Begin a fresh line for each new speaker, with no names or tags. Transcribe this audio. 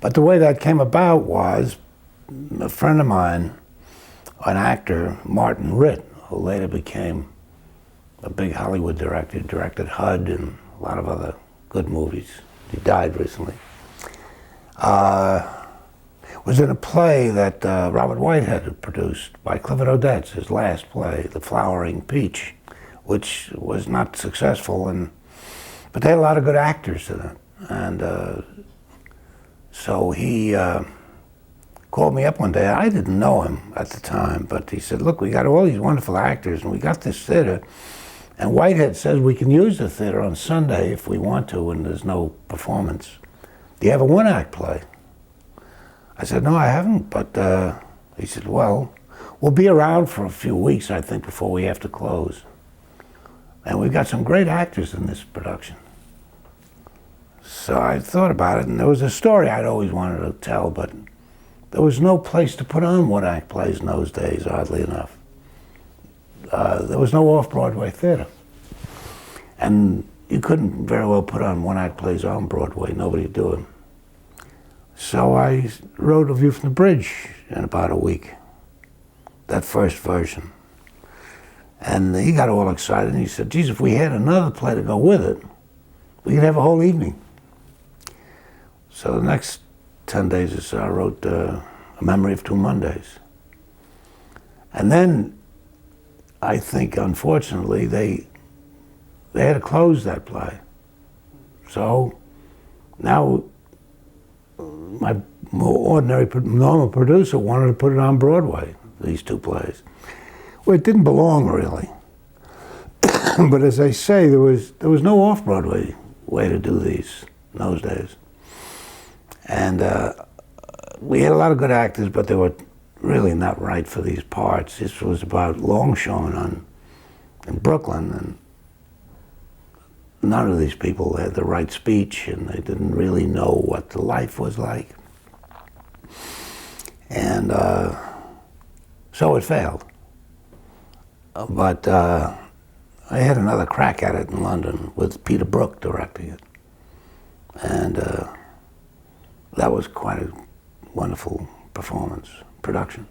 But the way that came about was a friend of mine, an actor, Martin Ritt, who later became a big Hollywood director. He directed HUD and a lot of other good movies. He died recently. Was in a play that Robert Whitehead had produced by Clifford Odets, his last play, The Flowering Peach, which was not successful, but they had a lot of good actors in it. And so he called me up one day. I didn't know him at the time, but he said, look, we got all these wonderful actors, and we got this theater, and Whitehead says we can use the theater on Sunday if we want to, and there's no performance. Do you have a one-act play? I said, no, I haven't, but he said, well, we'll be around for a few weeks, I think, before we have to close. And we've got some great actors in this production. So I thought about it, and there was a story I'd always wanted to tell, but there was no place to put on one-act plays in those days, oddly enough. There was no off-Broadway theater. And you couldn't very well put on one-act plays on Broadway, nobody would do them. So I wrote A View from the Bridge in about a week, that first version. And he got all excited, and he said, geez, if we had another play to go with it, we could have a whole evening. So the next 10 days or so, I wrote A Memory of Two Mondays. And then, I think, unfortunately, they had to close that play. So now, my more ordinary, normal producer wanted to put it on Broadway, these two plays. Well, it didn't belong, really. But as I say, there was no off-Broadway way to do these in those days. And we had a lot of good actors, but they were really not right for these parts. This was about Longshoremen in Brooklyn, and none of these people had the right speech, and they didn't really know what the life was like. And so it failed. But I had another crack at it in London with Peter Brook directing it. And that was quite a wonderful production.